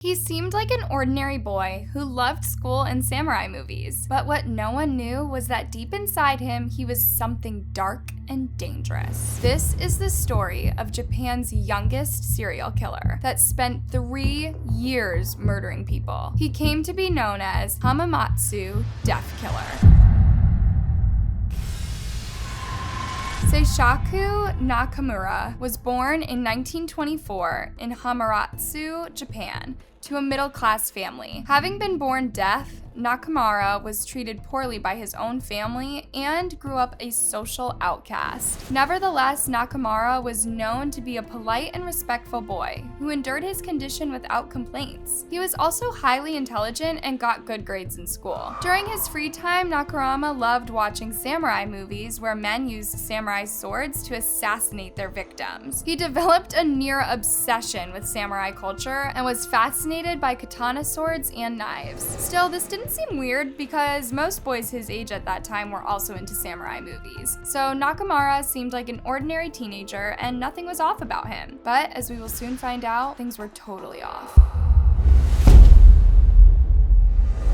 He seemed like an ordinary boy who loved school and samurai movies, but what no one knew was that deep inside him, he was something dark and dangerous. This is the story of Japan's youngest serial killer that spent 3 years murdering people. He came to be known as Hamamatsu Death Killer. Seisaku Nakamura was born in 1924 in Hamamatsu, Japan, to a middle-class family. Having been born deaf, Nakamura was treated poorly by his own family and grew up a social outcast. Nevertheless, Nakamura was known to be a polite and respectful boy who endured his condition without complaints. He was also highly intelligent and got good grades in school. During his free time, Nakamura loved watching samurai movies where men used samurai swords to assassinate their victims. He developed a near obsession with samurai culture and was fascinated by katana swords and knives. Still, this didn't seem weird because most boys his age at that time were also into samurai movies. So Nakamura seemed like an ordinary teenager and nothing was off about him. But as we will soon find out, things were totally off.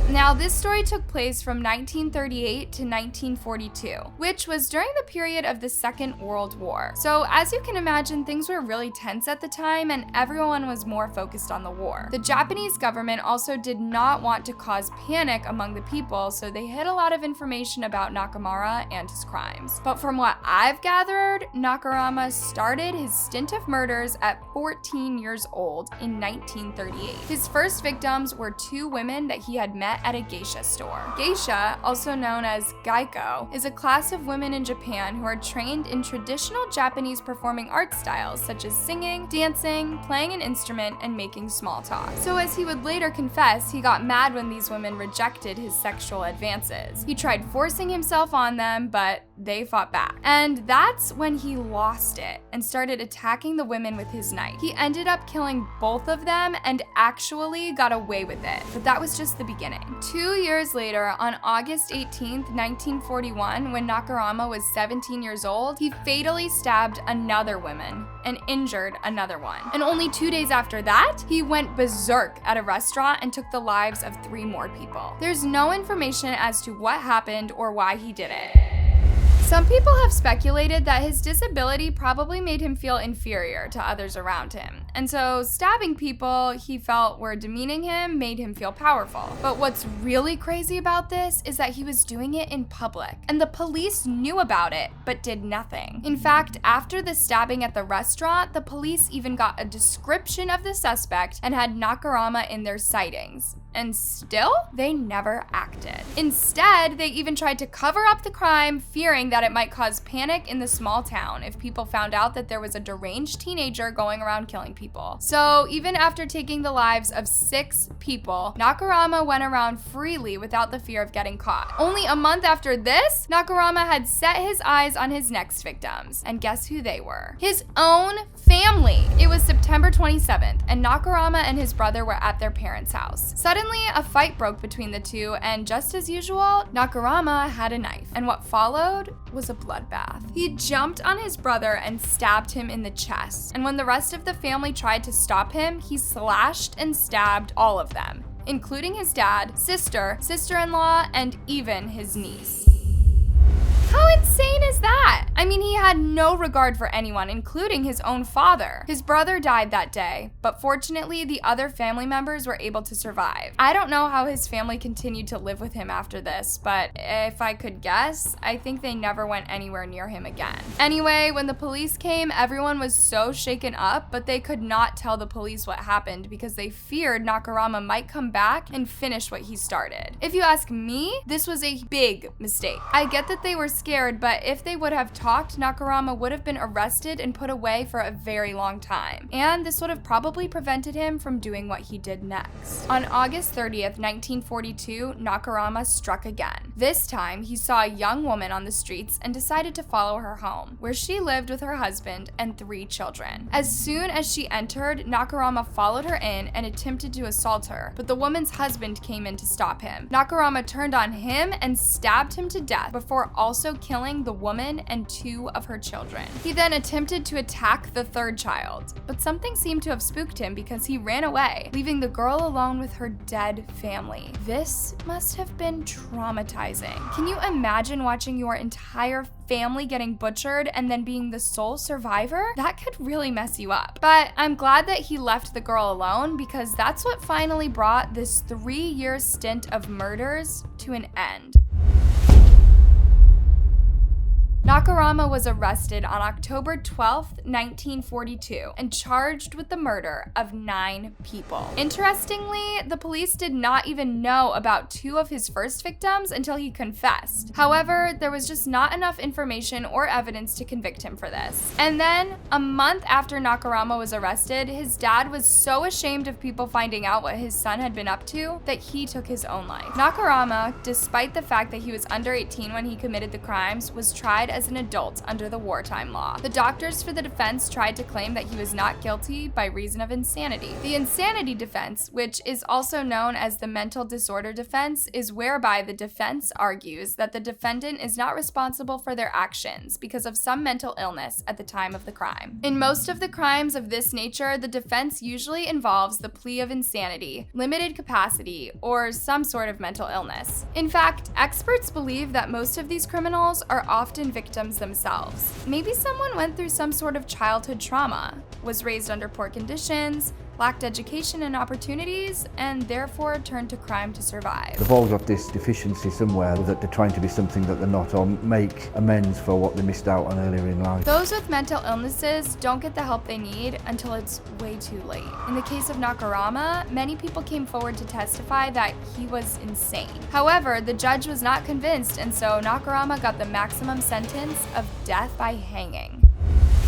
Now, this story took place from 1938 to 1942, which was during the period of the Second World War. So, as you can imagine, things were really tense at the time and everyone was more focused on the war. The Japanese government also did not want to cause panic among the people, so they hid a lot of information about Nakamura and his crimes. But from what I've gathered, Nakamura started his stint of murders at 14 years old in 1938. His first victims were 2 women that he had met at a geisha store. Geisha, also known as gaiko, is a class of women in Japan who are trained in traditional Japanese performing art styles such as singing, dancing, playing an instrument, and making small talk. So as he would later confess, he got mad when these women rejected his sexual advances. He tried forcing himself on them, but they fought back. And that's when he lost it and started attacking the women with his knife. He ended up killing both of them and actually got away with it, but that was just the beginning. 2 years later, on August 18th, 1941, when Nakamura was 17 years old, he fatally stabbed another woman and injured another one. And only 2 days after that, he went berserk at a restaurant and took the lives of 3 more people. There's no information as to what happened or why he did it. Some people have speculated that his disability probably made him feel inferior to others around him, and so stabbing people he felt were demeaning him made him feel powerful. But what's really crazy about this is that he was doing it in public, and the police knew about it but did nothing. In fact, after the stabbing at the restaurant, the police even got a description of the suspect and had Nakamura in their sightings. And still, they never acted. Instead, they even tried to cover up the crime, fearing that it might cause panic in the small town if people found out that there was a deranged teenager going around killing people. So even after taking the lives of 6 people, Nakamura went around freely without the fear of getting caught. Only a month after this, Nakamura had set his eyes on his next victims. And guess who they were? His own family. It was September 27th, and Nakamura and his brother were at their parents' house. Suddenly, a fight broke between the two, and just as usual, Nakamura had a knife, and what followed was a bloodbath. He jumped on his brother and stabbed him in the chest, and when the rest of the family tried to stop him, he slashed and stabbed all of them, including his dad, sister, sister-in-law, and even his niece. How insane is that? I mean, he had no regard for anyone, including his own father. His brother died that day, but fortunately, the other family members were able to survive. I don't know how his family continued to live with him after this, but if I could guess, I think they never went anywhere near him again. Anyway, when the police came, everyone was so shaken up, but they could not tell the police what happened because they feared Nakamura might come back and finish what he started. If you ask me, this was a big mistake. I get that they were scared, but if they would have talked, Nakamura would have been arrested and put away for a very long time. And this would have probably prevented him from doing what he did next. On August 30th, 1942, Nakamura struck again. This time, he saw a young woman on the streets and decided to follow her home, where she lived with her husband and 3 children. As soon as she entered, Nakamura followed her in and attempted to assault her, but the woman's husband came in to stop him. Nakamura turned on him and stabbed him to death before also killing the woman and 2 of her children. He then attempted to attack the 3rd child, but something seemed to have spooked him because he ran away, leaving the girl alone with her dead family. This must have been traumatizing. Can you imagine watching your entire family getting butchered and then being the sole survivor? That could really mess you up. But I'm glad that he left the girl alone, because that's what finally brought this 3-year stint of murders to an end. Nakamura was arrested on October 12, 1942, and charged with the murder of 9 people. Interestingly, the police did not even know about 2 of his first victims until he confessed. However, there was just not enough information or evidence to convict him for this. And then, a month after Nakamura was arrested, his dad was so ashamed of people finding out what his son had been up to that he took his own life. Nakamura, despite the fact that he was under 18 when he committed the crimes, was tried as an adult under the wartime law. The doctors for the defense tried to claim that he was not guilty by reason of insanity. The insanity defense, which is also known as the mental disorder defense, is whereby the defense argues that the defendant is not responsible for their actions because of some mental illness at the time of the crime. In most of the crimes of this nature, the defense usually involves the plea of insanity, limited capacity, or some sort of mental illness. In fact, experts believe that most of these criminals are often victims themselves. Maybe someone went through some sort of childhood trauma, was raised under poor conditions, lacked education and opportunities, and therefore turned to crime to survive. They've all got this deficiency somewhere that they're trying to be something that they're not, or make amends for what they missed out on earlier in life. Those with mental illnesses don't get the help they need until it's way too late. In the case of Nakamura, many people came forward to testify that he was insane. However, the judge was not convinced, and so Nakamura got the maximum sentence of death by hanging.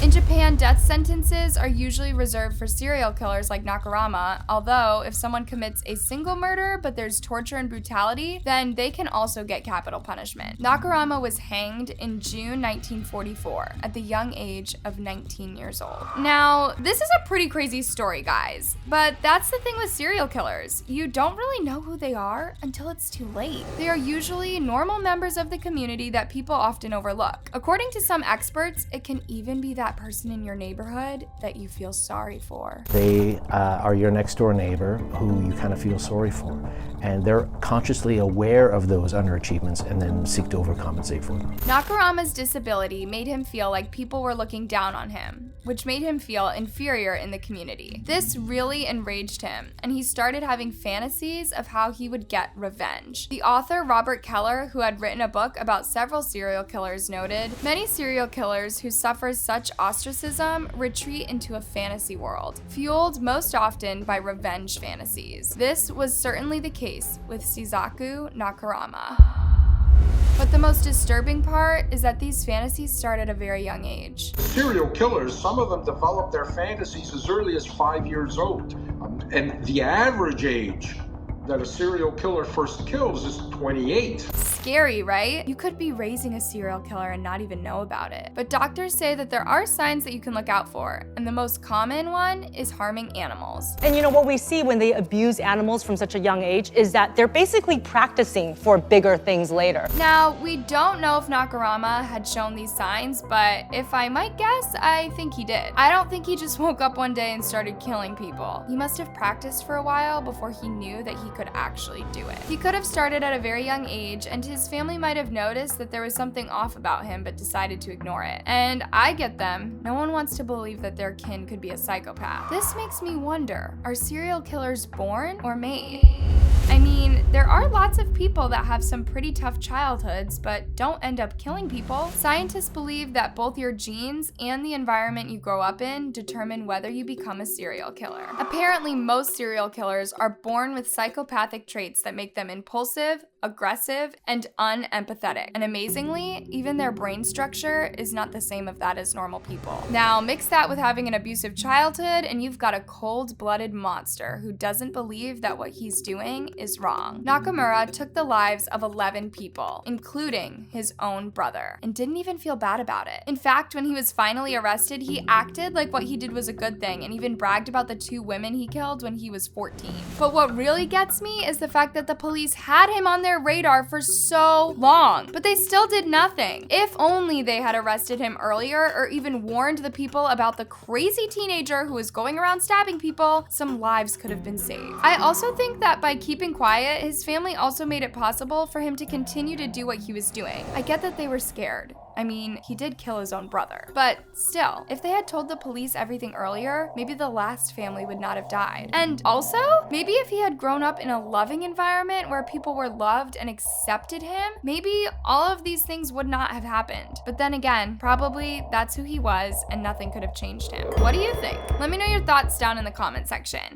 In Japan, death sentences are usually reserved for serial killers like Nakamura, although if someone commits a single murder but there's torture and brutality, then they can also get capital punishment. Nakamura was hanged in June 1944 at the young age of 19 years old. Now, this is a pretty crazy story, guys, but that's the thing with serial killers. You don't really know who they are until it's too late. They are usually normal members of the community that people often overlook. According to some experts, it can even be that person in your neighborhood that you feel sorry for. They are your next door neighbor who you kind of feel sorry for, and they're consciously aware of those underachievements and then seek to overcompensate for them. Nakamura's disability made him feel like people were looking down on him, which made him feel inferior in the community. This really enraged him, and he started having fantasies of how he would get revenge. The author Robert Keller, who had written a book about several serial killers, noted, "Many serial killers who suffer such ostracism retreat into a fantasy world, fueled most often by revenge fantasies." This was certainly the case with Seisaku Nakamura. But the most disturbing part is that these fantasies start at a very young age. Serial killers, some of them develop their fantasies as early as 5 years old. And the average age that a serial killer first kills is 28. Scary, right? You could be raising a serial killer and not even know about it. But doctors say that there are signs that you can look out for, and the most common one is harming animals. And you know what we see when they abuse animals from such a young age is that they're basically practicing for bigger things later. Now, we don't know if Nakamura had shown these signs, but if I might guess, I think he did. I don't think he just woke up one day and started killing people. He must have practiced for a while before he knew that he could actually do it. He could have started at a very young age, and his family might have noticed that there was something off about him but decided to ignore it. And I get them. No one wants to believe that their kin could be a psychopath. This makes me wonder, are serial killers born or made? I mean, there are lots of people that have some pretty tough childhoods but don't end up killing people. Scientists believe that both your genes and the environment you grow up in determine whether you become a serial killer. Apparently, most serial killers are born with psychopathy psychopathic traits that make them impulsive, aggressive, and unempathetic. And amazingly, even their brain structure is not the same of that as normal people. Now, mix that with having an abusive childhood, and you've got a cold-blooded monster who doesn't believe that what he's doing is wrong. Nakamura took the lives of 11 people, including his own brother, and didn't even feel bad about it. In fact, when he was finally arrested, he acted like what he did was a good thing and even bragged about the 2 women he killed when he was 14. But what really gets me is the fact that the police had him on their radar for so long, but they still did nothing. If only they had arrested him earlier or even warned the people about the crazy teenager who was going around stabbing people, some lives could have been saved. I also think that by keeping quiet, his family also made it possible for him to continue to do what he was doing. I get that they were scared. I mean, he did kill his own brother. But still, if they had told the police everything earlier, maybe the last family would not have died. And also, maybe if he had grown up in a loving environment where people were loved and accepted him, maybe all of these things would not have happened. But then again, probably that's who he was and nothing could have changed him. What do you think? Let me know your thoughts down in the comment section.